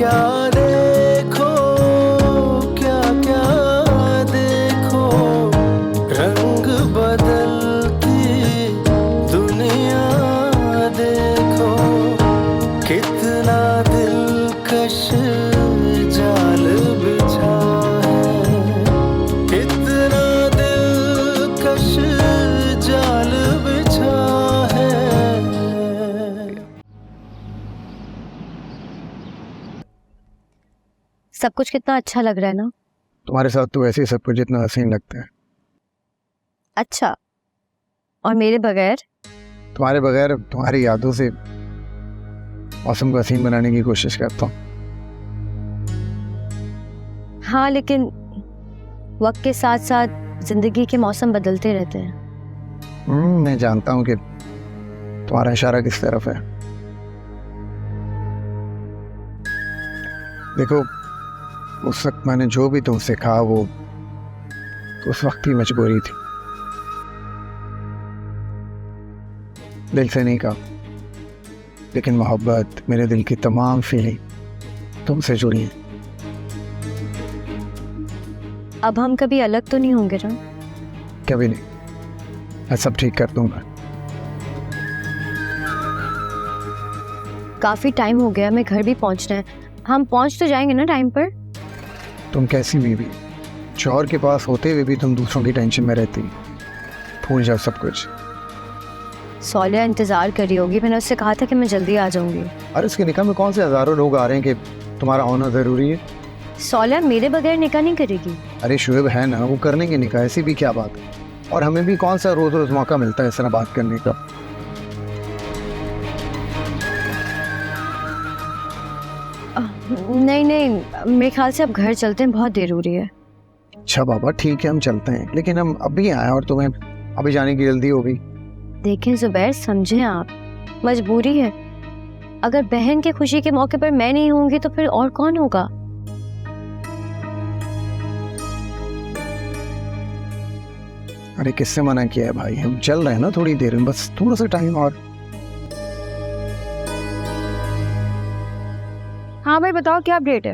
क्या देखो, क्या क्या देखो, रंग बदलती दुनिया देखो, कितना दिलकश जाल बिछा है, कितना दिलकश जाल बिछा है। सब कुछ कितना अच्छा लग रहा है ना। तुम्हारे साथ तो वैसे ही सब कुछ जितना हसीन लगता है। अच्छा, और मेरे बगैर? तुम्हारे बगैर तुम्हारी यादों से मौसम को हसीन बनाने की कोशिश करता हूँ। हाँ, लेकिन वक्त के साथ साथ जिंदगी के मौसम बदलते रहते हैं। मैं जानता हूँ कि तुम्हारा इशारा किस तरफ है। देखो, उस वक्त मैंने जो भी तुमसे कहा वो तो उस वक्त की मजबूरी थी, दिल से नहीं कहा, लेकिन मोहब्बत, मेरे दिल की तमाम फीलिंग तुमसे जुड़ी हैं। अब हम कभी अलग तो नहीं होंगे ना? कभी नहीं, मैं सब ठीक कर दूंगा। काफी टाइम हो गया, हमें घर भी पहुंचना है। हम पहुंच तो जाएंगे ना टाइम पर? तुम कैसी बीवी, शौहर के पास होते हुए भी तुम दूसरों की टेंशन में रहती। भूल जाओ सब कुछ। सौलिया इंतजार कर रही होगी, मैंने उससे कहा था कि मैं जल्दी आ जाऊंगी। अरे इसके निकाह में कौन से हजारों लोग आ रहे हैं कि तुम्हारा होना जरूरी है? सौलिया मेरे बगैर निकाह नहीं करेगी। अरे शुएब है ना, वो करने की निकाह, ऐसी भी क्या बात है। और हमें भी कौन सा रोज रोज मौका मिलता है इस तरह बात करने का। नहीं नहीं, मेरे ख्याल से अब घर चलते हैं, बहुत देर हो रही है। अच्छा बाबा ठीक है, हम चलते हैं, लेकिन हम अभी आए और तुम्हें अभी जाने की जल्दी होगी। देखें जुबैर, समझें आप, मजबूरी है। अगर बहन के खुशी के मौके पर मैं नहीं होंगी तो फिर और कौन होगा? अरे किससे मना किया है भाई, हम चल रहे हैं ना थोड़ी देर में, बस थोड़ा सा टाइम और। हाँ भाई बताओ, क्या अपडेट है?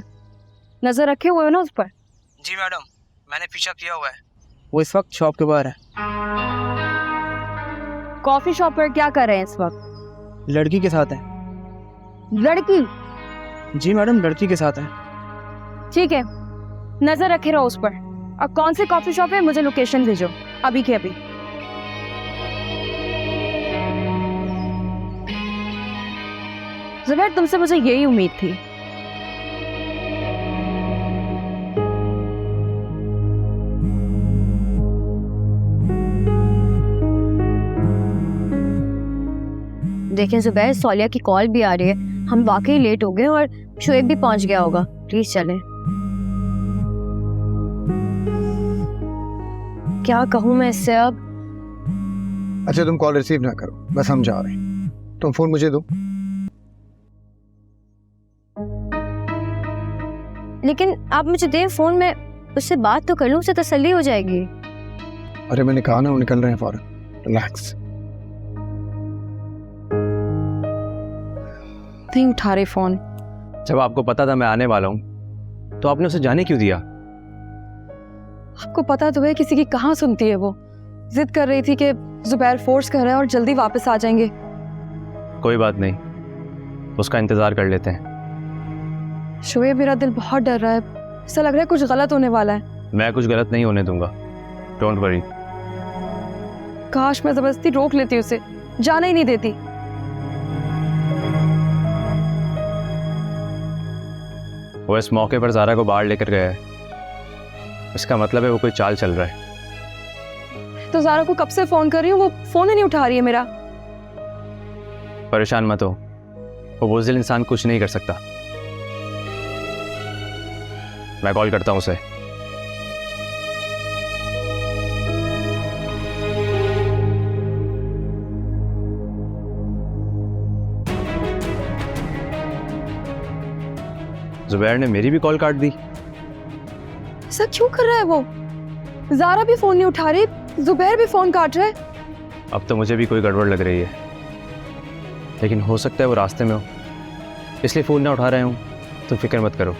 नजर रखे हुए हो ना उस पर? जी मैडम, मैंने पीछा किया हुआ है। वो इस वक्त शॉप के बाहर है। कॉफी शॉप पर क्या कर रहे हैं इस वक्त? लड़की के साथ है। लड़की? जी मैडम, लड़की के साथ है। ठीक है, नजर रखे रहो उस पर। और कौन सी कॉफी शॉप है, मुझे लोकेशन भेजो अभी के अभी। जुबैर, तुमसे मुझे यही उम्मीद थी। देखें जुबैर, सौलिया की कॉल भी आ रही है, हम वाकई लेट हो गए और शुएब भी पहुंच गया होगा। प्लीज चलें। क्या कहूँ मैं इससे अब? अच्छा तुम कॉल रिसीव ना करो, बस हम जा रहे हैं। तुम फोन मुझे दो। लेकिन आप मुझे दें फोन, में उससे बात तो कर लूँ, उससे तसल्ली हो जाएगी। अरे मैंने कहा ना वो निकल रहे हैं फौरन, रिलैक्स। नहीं उठा रहे फोन। जब आपको पता था मैं आने वाला हूँ तो आपने उसे जाने क्यों दिया? आपको पता तो है किसी की कहाँ सुनती है वो। जिद कर रही थी कि जुबैर फोर्स कर रहा है और जल्दी वापस आ जाएंगे। कोई बात नहीं, उसका इंतजार कर लेते हैं। शुएब, मेरा दिल बहुत डर रहा है, ऐसा लग रहा है कुछ गलत होने वाला है। मैं कुछ गलत नहीं होने दूंगा, डोंट वरी। काश मैं जबरदस्ती रोक लेती उसे, जाने ही नहीं देती। वो इस मौके पर ज़ारा को बाहर लेकर गया है, इसका मतलब है वो कोई चाल चल रहा है। तो ज़ारा को कब से फोन कर रही हूँ, वो फोन ही नहीं उठा रही है मेरा। परेशान मत हो, वो बुज़दिल इंसान कुछ नहीं कर सकता। मैं कॉल करता हूँ उसे। जुबैर ने मेरी भी कॉल काट दी। ऐसा क्यों कर रहा है वो? ज़ारा भी फोन नहीं उठा रही, जुबैर भी फोन काट रहा है। अब तो मुझे भी कोई गड़बड़ लग रही है, लेकिन हो सकता है वो रास्ते में हो, इसलिए फ़ोन ना उठा रहे हूँ। तुम फिक्र मत करो,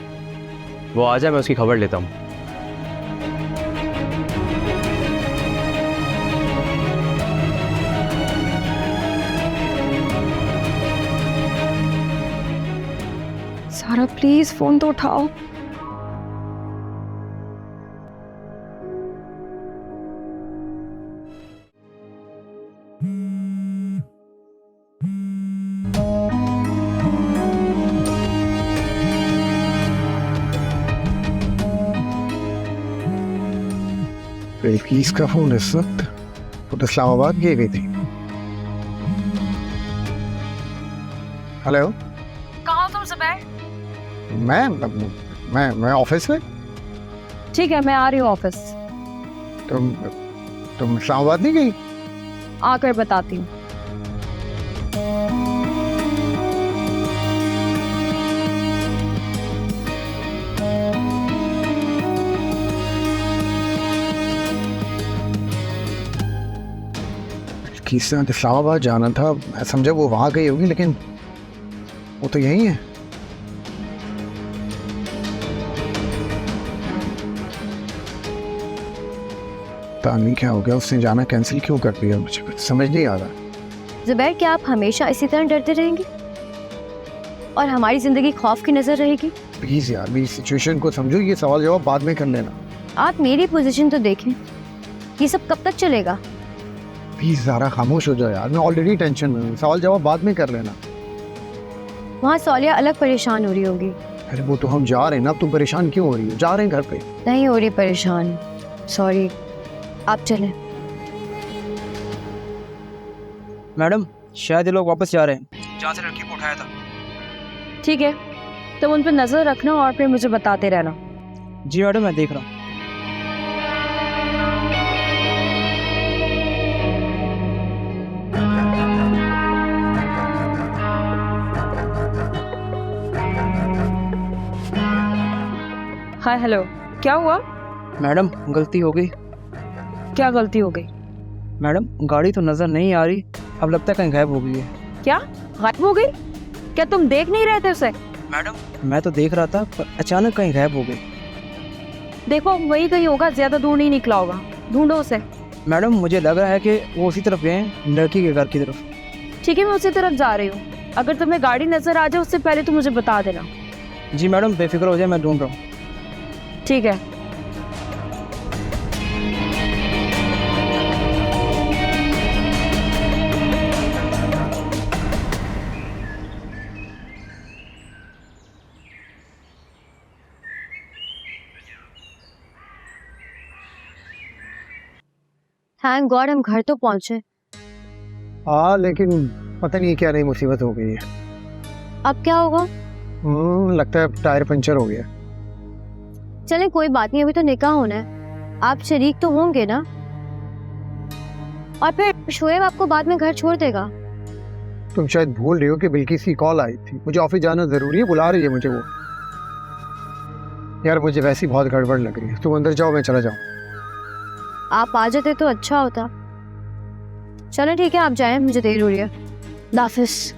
वो आ जाए मैं उसकी खबर लेता हूँ। सारा प्लीज फोन तो उठाओ। बिल्किस का फोन इस वक्त वो तो इस्लामाबाद गई हुई थी। हेलो, कहाँ हो तुम ज़ुबैर? मैं ऑफिस में। ठीक है, मैं आ रही हूँ ऑफिस। तुम इस्लामाबाद नहीं गई? आकर बताती हूँ। किस तरह इस्लामाबाद जाना था, मैं समझा वो वहाँ गई होगी, लेकिन वो तो यही है। पता नहीं क्या हो गया, उसने जाना कैंसिल क्यों कर दिया, मुझे कुछ समझ नहीं आ रहा। ज़ुबैर, क्या आप हमेशा इसी तरह डरते रहेंगे और हमारी ज़िंदगी खौफ की नज़र रहेगी? प्लीज़ यार, मेरी सिचुएशन को समझो, ये सवाल जवाब बाद में कर लेना। आप मेरी पोजीशन तो देखें, ये सब कब तक चलेगा? प्लीज़ ज़रा खामोश हो जाओ यार, मैं ऑलरेडी टेंशन में हूँ, सवाल जवाब बाद में कर लेना। वहाँ सौलिया अलग परेशान हो रही होगी। अरे वो तो हम जा रहे हैं ना, अब तुम परेशान क्यों हो रही हो? जा रहे हैं घर पे। नहीं हो रही परेशान, सॉरी, आप चलें। मैडम, शायद ये लोग वापस जा रहे हैं जहाँ से लड़की को उठाया था। ठीक है, तुम उन पर नजर रखना और फिर मुझे बताते रहना। जी मैडम, मैं देख रहा हूँ। हाय, हेलो, क्या हुआ? मैडम, गलती हो गई। क्या गलती हो गई? मैडम, गाड़ी तो नज़र नहीं आ रही, अब लगता है कहीं गायब हो गई है। क्या गायब हो गई? क्या तुम देख नहीं रहे थे उसे? मैडम, मैं तो देख रहा था, पर अचानक कहीं गायब हो गई। देखो, वही कहीं होगा, ज्यादा दूर नहीं निकला होगा, ढूंढो उसे। मैडम, मुझे लग रहा है कि वो उसी तरफ गए हैं, लड़की के घर की तरफ। ठीक है, मैं उसी तरफ जा रही हूँ। अगर तुम्हें गाड़ी नजर आ जाए उससे पहले तो मुझे बता देना। जी मैडम, बेफिक्र हो जाए, मैं ढूंढ रहा हूँ। ठीक है। थैंक गॉड हम घर तो पहुंचे। हाँ, लेकिन पता नहीं क्या नई मुसीबत हो गई है। अब क्या होगा? लगता है टायर पंचर हो गया। चलें, कोई बात नहीं, अभी तो निकाह होना है, आप शरीक तो होंगे ना। और फिर शोएब आपको बाद में घर छोड़ देगा। तुम शायद भूल रही हो कि बिल्किस की कॉल आई थी, मुझे ऑफिस जाना जरूरी है, बुला रही है मुझे वो। यार मुझे वैसी बहुत गड़बड़ लग रही है, तुम अंदर जाओ, मैं चला जाऊँ। आप आ जाते तो अच्छा होता। चलो ठीक है, आप जाएं, मुझे देर हो रही है। हाफिज़।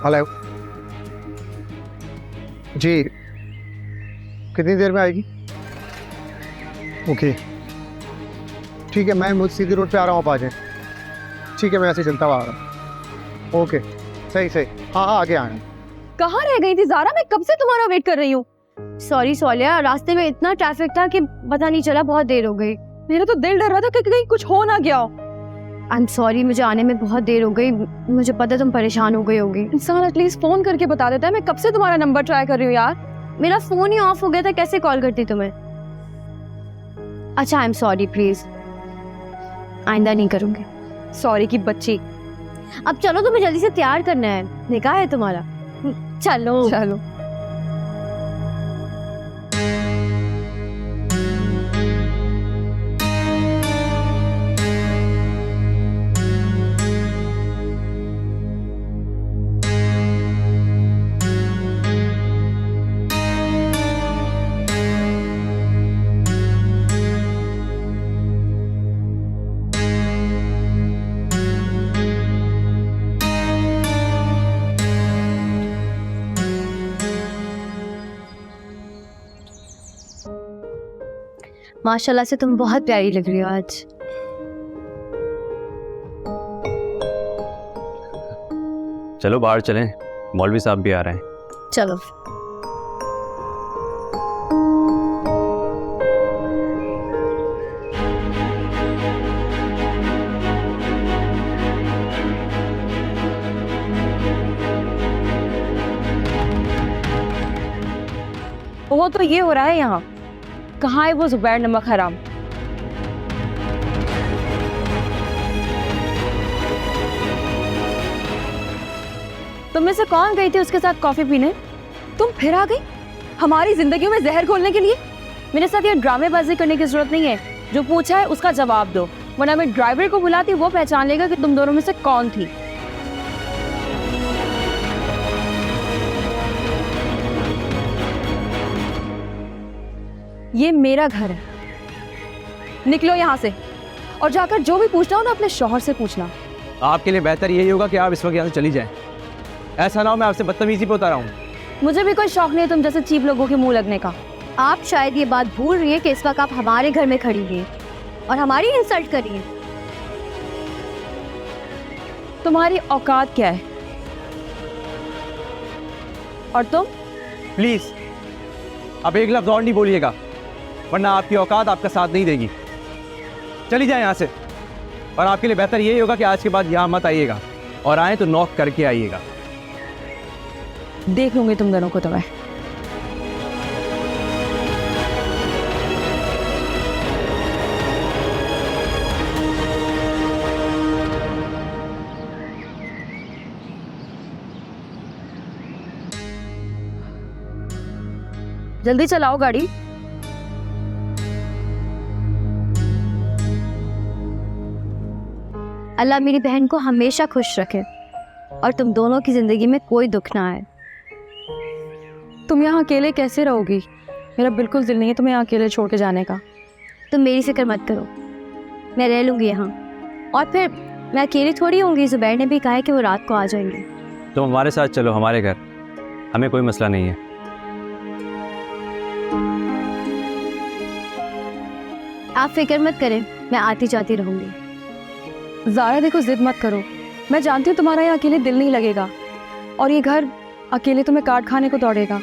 हेलो जी, कितनी देर में आएगी? ओके ठीक है, मैं मुझ सीधी रोड पे आ रहा हूँ, आप आ जाएं। ठीक है, मैं ऐसे चलता हुआ आ रहा हूँ। ओके, सही सही, हाँ आगे आना। कहाँ रह गई थी ज़ारा? मैं कब से तुम्हारा वेट कर रही हूँ। सॉरी सौलिया, रास्ते में इतना ट्रैफिक था कि पता नहीं चला, बहुत देर हो गई। मेरा तो दिल डर रहा था कि कहीं कुछ हो ना गया हो। आई एम सॉरी, मुझे आने में बहुत देर हो गई, मुझे पता है तुम परेशान हो गई होगी। इंसान एटलीस्ट फोन करके बता देता है। मैं कब से तुम्हारा नंबर ट्राई कर रही हूँ यार। मेरा फोन ही ऑफ हो गया था, कैसे कॉल करती तुम्हें। अच्छा, आई एम सॉरी, प्लीज आइंदा नहीं करूंगी। सॉरी की बच्ची। अब चलो, तुम्हें जल्दी से तैयार करना है, निकाह है तुम्हारा। चलो चलो। माशाल्लाह से तुम बहुत प्यारी लग रही हो आज। चलो बाहर चलें, मौलवी साहब भी आ रहे हैं। चलो। वो तो ये हो रहा है यहाँ, कहाँ है वो जुबैर नमक हराम? तुम में से कौन गई थी उसके साथ कॉफी पीने? तुम फिर आ गई हमारी जिंदगी में जहर घोलने के लिए। मेरे साथ ये ड्रामेबाजी करने की जरूरत नहीं है, जो पूछा है उसका जवाब दो, वरना मैं ड्राइवर को बुलाती, वो पहचान लेगा कि तुम दोनों में से कौन थी। ये मेरा घर है, निकलो यहाँ से और जाकर जो भी पूछना हो ना अपने शौहर से पूछना। आपके लिए बेहतर यही होगा कि आप इस वक्त यहाँ से चली जाएं। ऐसा ना हो मैं आपसे बदतमीजी पे उतारा हूँ। मुझे भी कोई शौक नहीं है तुम जैसे चीप लोगों के मुंह लगने का। आप शायद ये बात भूल रही है कि इस वक्त आप हमारे घर में खड़ी हैं और हमारी इंसल्ट कर रही हैं। तुम्हारी औकात क्या है? और तुम? प्लीज अब एक लफ्ज और नहीं बोलिएगा, वरना आपकी औकात आपका साथ नहीं देगी। चली जाए यहाँ से, और आपके लिए बेहतर यही होगा कि आज के बाद यहाँ मत आइएगा, और आए तो नॉक करके आइएगा। देख लूंगी तुम दोनों को तो मैं। जल्दी चलाओ गाड़ी। अल्लाह मेरी बहन को हमेशा खुश रखे और तुम दोनों की जिंदगी में कोई दुख ना आए। तुम यहाँ अकेले कैसे रहोगी? मेरा बिल्कुल दिल नहीं है तुम्हें यहाँ अकेले छोड़ के जाने का। तुम मेरी फिक्र मत करो, मैं रह लूँगी यहाँ। और फिर मैं अकेली थोड़ी होंगी, जुबैर ने भी कहा है कि वो रात को आ जाएंगे। तुम हमारे साथ चलो, हमारे घर, हमें कोई मसला नहीं है। आप फिक्र मत करें, मैं आती जाती रहूँगी। ज़ारा देखो, जिद मत करो, मैं जानती हूँ तुम्हारा यहाँ अकेले दिल नहीं लगेगा, और ये घर अकेले तुम्हें काट खाने को दौड़ेगा।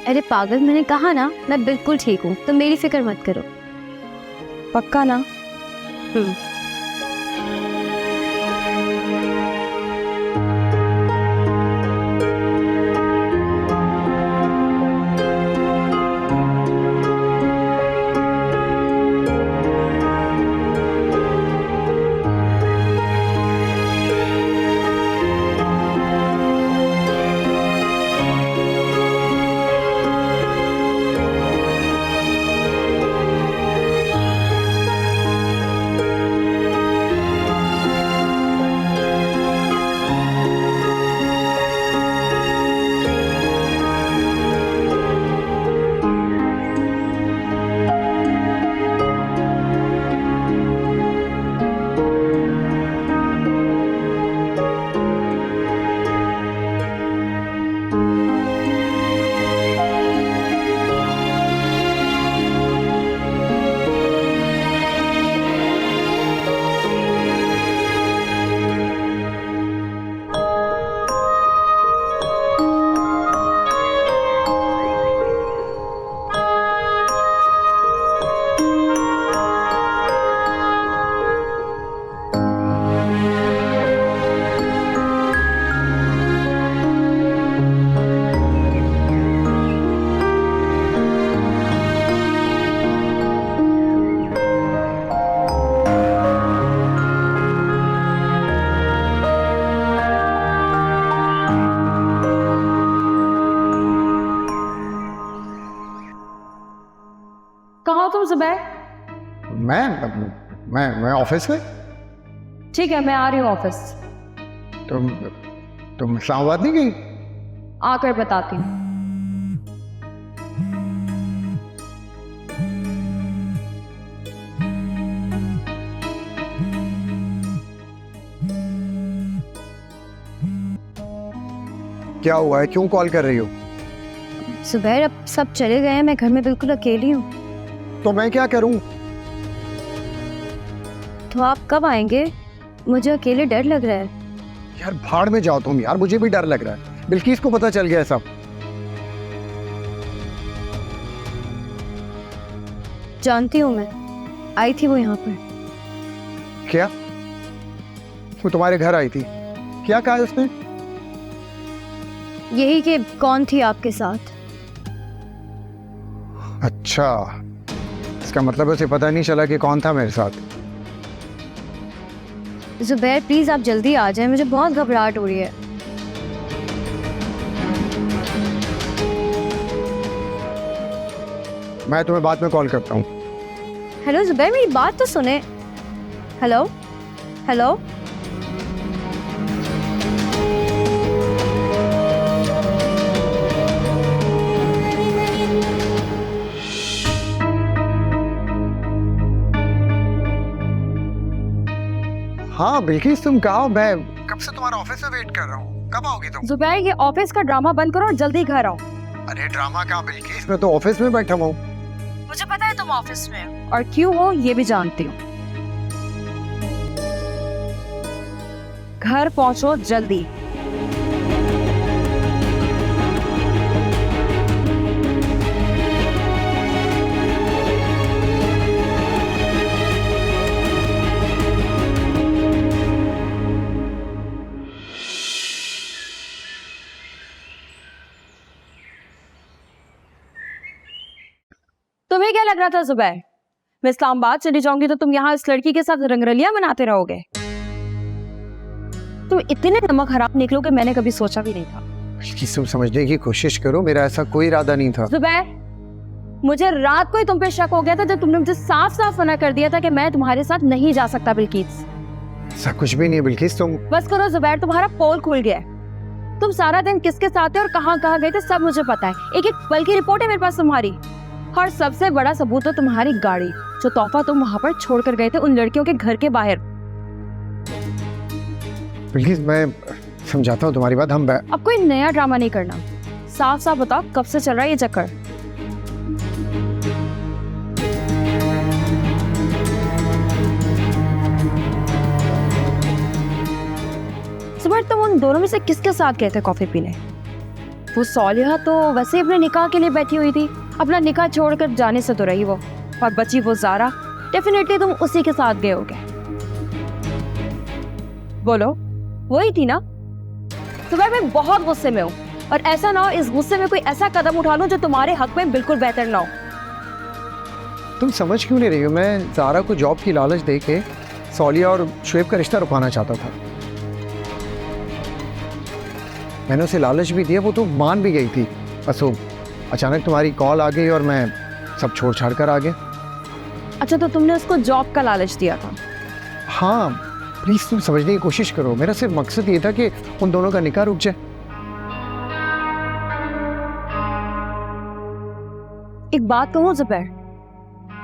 अरे पागल, मैंने कहा ना मैं बिल्कुल ठीक हूँ, तुम मेरी फिक्र मत करो। पक्का ना? कहाँ हो तुम जुबैर? मैं ऑफिस में। ठीक है, मैं आ रही हूँ ऑफिस। तुम इस्लामाबाद नहीं गई? आकर बताती हूँ। क्या हुआ है, क्यों कॉल कर रही हो? जुबैर अब सब चले गए हैं, मैं घर में बिल्कुल अकेली हूँ। तो मैं क्या करूं? तो आप कब आएंगे? मुझे अकेले डर लग रहा है। यार भाड़ में जाओ तुम यार, मुझे भी डर लग रहा है। बिल्किस को पता चल गया सब। जानती हूँ मैं, आई थी वो यहाँ पर। क्या? वो तुम्हारे घर आई थी? क्या कहा है उसने? यही कि कौन थी आपके साथ। अच्छा, इसका मतलब उसे पता नहीं चला कि कौन था मेरे साथ। जुबैर प्लीज आप जल्दी आ जाएं, मुझे बहुत घबराहट हो रही है। मैं तुम्हें बाद में कॉल करता हूँ। हेलो जुबैर, मेरी बात तो सुने। Hello hello. हाँ बिल्किस, तुम कहाँ हो? मैं कब से तुम्हारे ऑफिस में वेट कर रहा हूँ। कब आओगी तुम? जुबैर ये ऑफिस का ड्रामा बंद करो और जल्दी घर आओ। अरे ड्रामा कहाँ बिल्किस, मैं तो ऑफिस में बैठा हूँ। मुझे पता है तुम ऑफिस में हो और क्यों हो ये भी जानती हूँ। घर पहुंचो जल्दी। तुम्हें क्या लग रहा था जुबैर, मैं इस्लामाबाद चली जाऊंगी तो तुम यहाँ इस लड़की के साथ रंगरलियां मनाते रहोगे? तुम इतने नमक हराम निकलोगे मैंने कभी सोचा भी नहीं था। बिल्किस तुम समझने की कोशिश करो, मेरा ऐसा कोई इरादा नहीं था। जुबैर, मुझे रात को ही तुम पे शक हो गया था जब तुमने मुझे साफ साफ मना कर दिया था कि मैं तुम्हारे साथ नहीं जा सकता। बिल्किस ऐसा कुछ भी नहीं है बिल्किस, तुम बस करो जुबैर, तुम्हारा पोल खुल गया है। तुम सारा दिन किसके साथ थे और कहाँ कहाँ गए थे सब मुझे पता है। एक एक पल की रिपोर्ट है मेरे पास तुम्हारी। और सबसे बड़ा सबूत है तुम्हारी गाड़ी, जो तोहफा तुम वहां पर छोड़ कर गए थे उन लड़कियों के घर के बाहर। बिल्किस मैं समझाता हूँ तुम्हारी बात। अब कोई नया ड्रामा नहीं करना, साफ साफ बताओ कब से चल रहा है ये चक्कर। सुबह तुम उन दोनों में से किसके साथ गए थे कॉफी पीने? वो सौलिहा तो वैसे अपने निकाह के लिए बैठी हुई थी, अपना निकाह छोड़कर जाने से तो रही वो, और बची वो ज़ारा। डेफिनेटली तुम उसी के साथ गए होगे। बोलो, वही थी ना? सुबह मैं बहुत गुस्से में हूँ और ऐसा ना हो इस गुस्से में कोई ऐसा कदम उठा लूं जो तुम्हारे हक में बिल्कुल बेहतर ना हो। तुम समझ क्यों नहीं रही हो? मैं ज़ारा को जॉब की लालच दे के सौलिया और शुएब का रिश्ता रुकवाना चाहता था। मैंने उसे लालच भी दिया, वो तो मान भी गई थी। बस वो अचानक तुम्हारी कॉल आ गई और मैं सब छोड़ छाड़ कर आ गया। अच्छा, तो तुमने उसको जॉब का लालच दिया था? हाँ प्लीज़ तुम समझने की कोशिश करो, मेरा सिर्फ मकसद ये था कि उन दोनों का निकाह रुक जाए। एक बात कहूं जुबैर,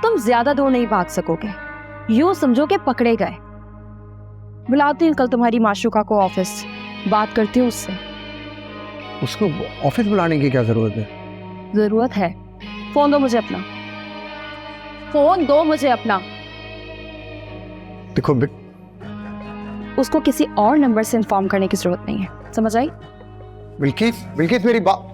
तुम ज्यादा दूर नहीं भाग सकोगे। यूं समझो कि पकड़े गए। बुलाती हूँ कल तुम्हारी माशूका को ऑफिस, बात करती हूँ उससे। उसको ऑफिस बुलाने की क्या जरूरत है? जरूरत है। फोन दो मुझे अपना, फोन दो मुझे अपना। देखो उसको किसी और नंबर से इन्फॉर्म करने की जरूरत नहीं है, समझ आई? बिल्किस, बिल्किस मेरी बात।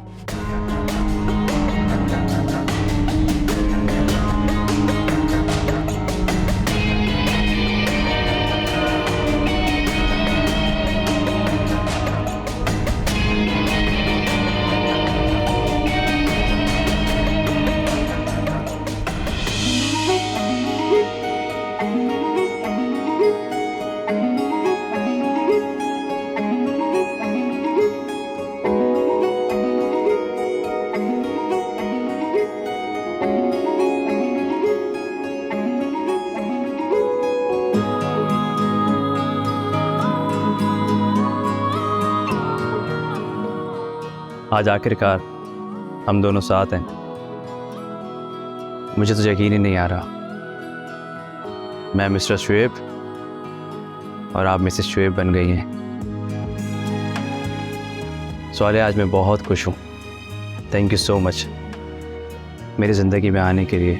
आज आखिरकार हम दोनों साथ हैं। मुझे तो यकीन ही नहीं आ रहा। मैं मिस्टर शुएब और आप मिसेस शुएब बन गई हैं। सवाल आज मैं बहुत खुश हूँ। थैंक यू सो मच मेरी ज़िंदगी में आने के लिए,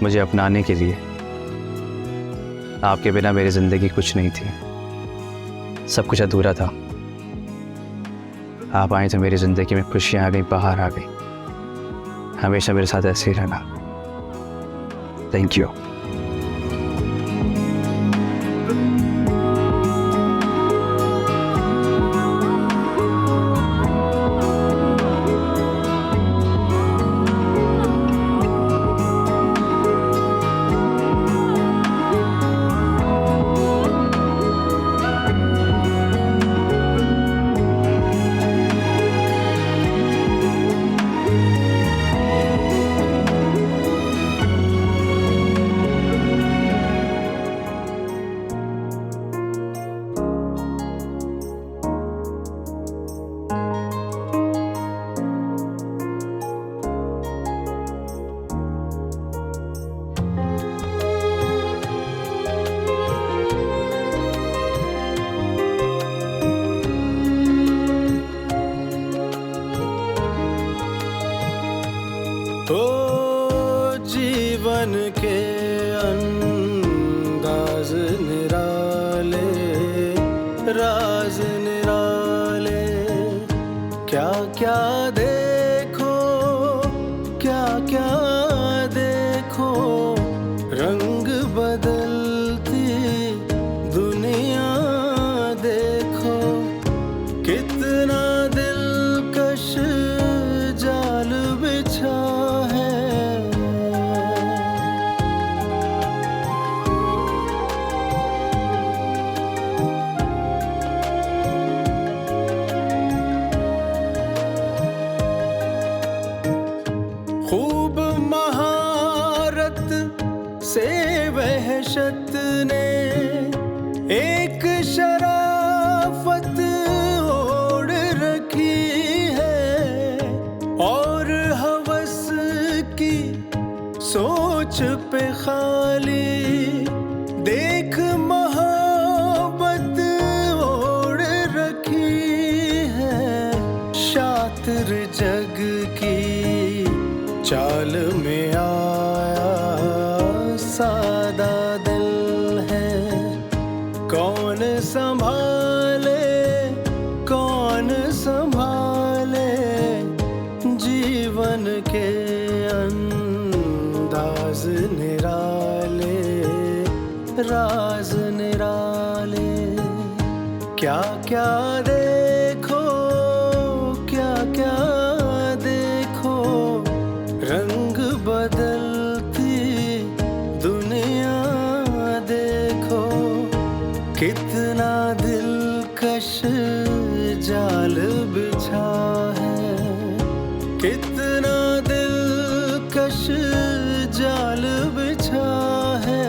मुझे अपनाने के लिए। आपके बिना मेरी ज़िंदगी कुछ नहीं थी, सब कुछ अधूरा था। आप आए तो मेरी ज़िंदगी में खुशियाँ आ गई, बाहर आ गई। हमेशा मेरे साथ ऐसे ही रहना। Thank you. ओ जीवन के अंदाज निराले, राज निराले, क्या क्या देखो, क्या क्या देखो, रंग बदलती दुनिया देखो, कितना दिलकश जाल बिछा है। खूब महारत से वहशत ने एक शराफत ओढ़ रखी है, और हवस की सोच पे खाली देख मोहब्बत ओढ़ रखी है। शातिर जग की चाल में आया सादा दिल है, कौन संभाले, कौन संभाले जीवन के अंदाज निराले, राज निराले, क्या क्या देखो, क्या क्या देखो, रंग बदलती दुनिया देखो, कितना दिलकश जाल बिछा है, कितना दिलकश जाल बिछा है।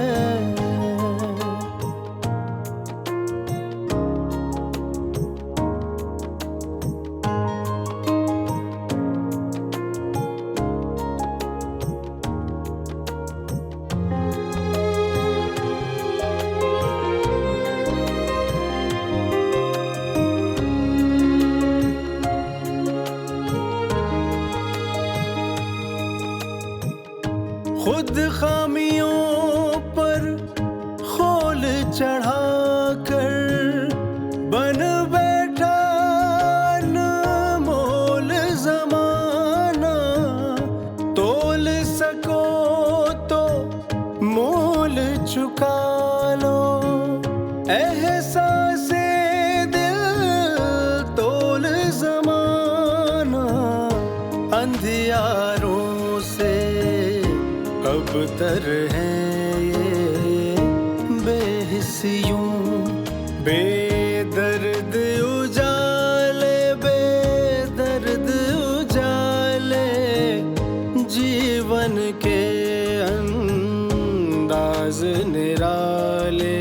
खुद खामियों पर खोल चढ़ाकर बन बैठा अनमोल ज़माना, तोल सको तो मोल चुका लो, एहसासे दिल तोल ज़माना, अंधियारों से अब तर हैं ये बेहिस्सियों, बेदर्द उजाले, बेदर्द उजाले, जीवन के अंदाज निराले,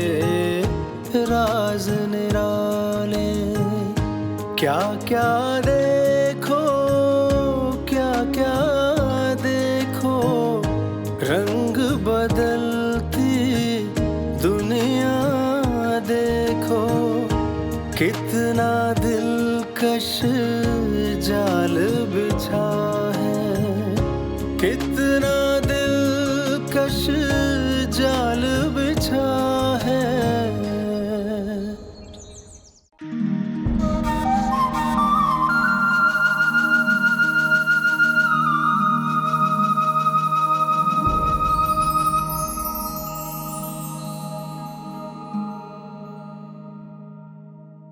राज निराले, क्या क्या देखो, क्या क्या देखो, रंग बदलती दुनिया देखो, कितना दिलकश जाल बिछा